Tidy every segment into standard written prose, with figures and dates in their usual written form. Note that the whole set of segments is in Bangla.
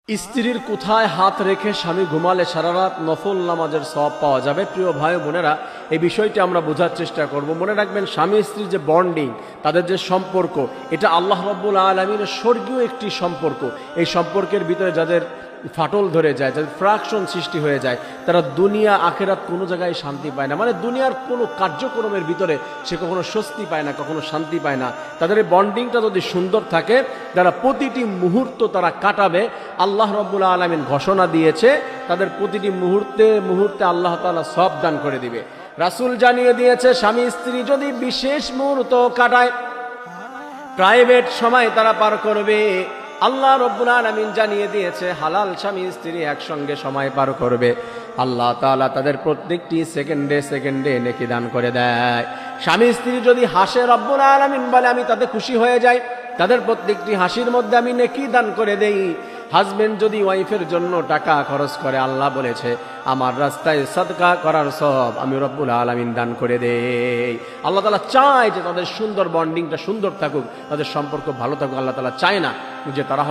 স্ত্রীর কোথায় হাত রেখে স্বামী ঘুমালে সারা রাত নফল নামাজের সওয়াব পাওয়া যাবে। প্রিয় ভাই বোনেরা, এই বিষয়টি আমরা বোঝার চেষ্টা করব। মনে রাখবেন, স্বামী স্ত্রীর যে বন্ডিং, তাদের যে সম্পর্ক, এটা আল্লাহ রাব্বুল আলামিনের স্বর্গীয় একটি সম্পর্ক। এই সম্পর্কের ভিতরে যাদের ফাটল ধরে যায়, যাদের ফ্রাকশন সৃষ্টি হয়ে যায়, তারা দুনিয়া আখেরাত কোনো জায়গায় শান্তি পায় না। মানে দুনিয়ার কোনো কার্যক্রমের ভিতরে সে কখনো স্বস্তি পায় না, কখনো শান্তি পায় না। তাদের এই বন্ডিংটা যদি সুন্দর থাকে, তারা প্রতিটি মুহূর্ত তারা কাটাবে। আল্লাহ রাব্বুল আলামিন ঘোষণা দিয়েছে, তাদের প্রতিটি মুহূর্তে মুহূর্তে আল্লাহ তাআলা সওয়াব দান করে দিবে। রাসূল জানিয়ে দিয়েছে, স্বামী স্ত্রী যদি বিশেষ মুহূর্ত কাটায়, প্রাইভেট সময় তারা পার করবে, আল্লাহ রাব্বুল আলামিন জানিয়ে দিয়েছে হালাল স্বামী স্ত্রী একসঙ্গে সময় পার করবে, আল্লাহ তাআলা তাদের প্রত্যেকটি সেকেন্ডে সেকেন্ডে নেকি দান করে দেয়। স্বামী স্ত্রী যদি হাসে, রাব্বুল আলামিন বলে আমি তাতে খুশি হয়ে যাই, তাদের প্রত্যেকটি হাসির মধ্যে আমি নেকি দান করে দেই। হাজবেন্ড যদি ওয়াইফের জন্য টাকা খরচ করে, আল্লাহ বলেছে আমার রাস্তায় সাদকা করার সওয়াব আমি রব্বুল আলামিন দান করে দেই। আল্লাহ তাআলা চায় যে তাদের সুন্দর বন্ডিংটা সুন্দর থাকুক, তাদের সম্পর্ক ভালো থাকুক। আল্লাহ তাআলা চায় না যে তারা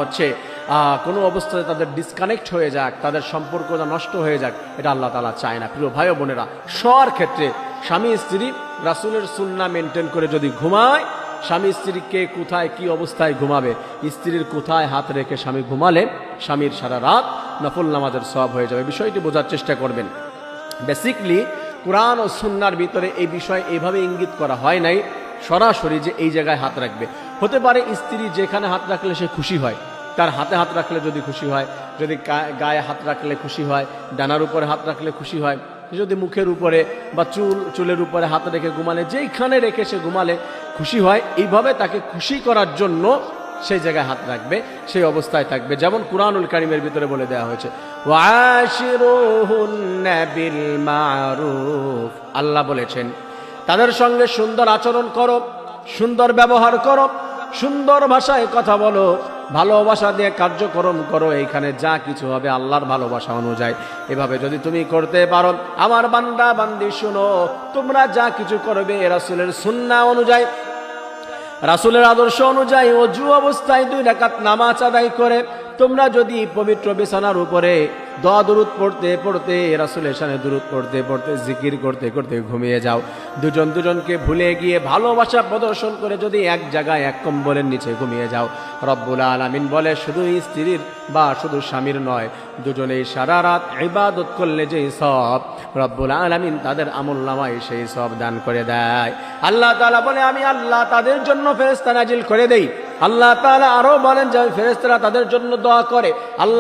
কোনো অবস্থায় তাদের ডিসকানেক্ট হয়ে যাক, তাদের সম্পর্কটা নষ্ট হয়ে যাক, এটা আল্লাহ তাআলা চায় না। প্রিয় ভাই ও বোনেরা, সবার ক্ষেত্রে স্বামী স্ত্রী রাসূলের সুন্নাহ মেনটেন করে যদি ঘুমায়, স্বামী স্ত্রীকে কোথায় কি অবস্থায় ঘুমাবে, স্ত্রীর কোথায় হাত রেখে স্বামী ঘুমালে স্বামীর সারা রাত নফল নামাজের সওয়াব হয়ে যাবে। বিষয়টি বোঝার চেষ্টা করবেন। বেসিকলি কোরআন ও সুন্নাহর ভিতরে এই বিষয় এইভাবে ইঙ্গিত করা হয় নাই সরাসরি যে এই জায়গায় হাত রাখবে। হতে পারে স্ত্রী যেখানে হাত রাখলে সে খুশি হয়, তার হাতে হাত রাখলে যদি খুশি হয়, যদি গায়ে হাত রাখলে খুশি হয়, ডানার উপরে হাত রাখলে খুশি হয়, যদি মুখের উপরে বা চুলের উপরে হাত রেখে ঘুমালে, যেইখানে রেখে সে ঘুমালে খুশি হয়, এইভাবে তাকে খুশি করার জন্য সেই জায়গায় হাত রাখবে, সেই অবস্থায় থাকবে। যেমন কুরআনুল কারীমের ভিতরে বলে দেওয়া হয়েছে, ওয়াশিরুহুন্না বিল মারুফ, আল্লাহ বলেছেন তাদের সঙ্গে সুন্দর আচরণ করো, সুন্দর ব্যবহার করো, সুন্দর ভাষায় কথা বলো, ভালোবাসা দিয়ে কার্যক্রম করো। এইখানে যা কিছু হবে আল্লাহর ভালোবাসা অনুযায়ী। এভাবে যদি তুমি করতে পারো, আমার বান্দা বান্দি শুনো, তোমরা যা কিছু করবে রাসূলের সুন্নাহ অনুযায়ী, রাসূলের আদর্শ অনুযায়ী, ওযু অবস্থায় 2 রাকাত নামাজ আদায় করে তোমরা যদি পবিত্র বিছানার উপরে দোয়া দুরূদ পড়তে পড়তে, রাসূলের শানে দুরূদ পড়তে পড়তে, জিকির করতে করতে ঘুমিয়ে যাও, দুজন দুজনকে ভুলে গিয়ে ভালোবাসা প্রদর্শন করে যদি এক জায়গায় এক কম্বলের নিচে ঘুমিয়ে যাও, রব্বুল আলামিন বলে শুধু স্ত্রীর বা শুধু স্বামীর নয়, দুজনেই সারা রাত ইবাদত করলে যেই সওয়াব, রব্বুল আলামিন তাদের আমলনামায় সেই সওয়াব দান করে দেয়। আল্লাহ তাআলা বলে আমি আল্লাহ তাদের জন্য ফেরেশতা নাজিল করে দেই। আল্লাহ তাআলা আরো বলেন যে ফেরেশতারা তাদের জন্য দোয়া করে। আল্লাহ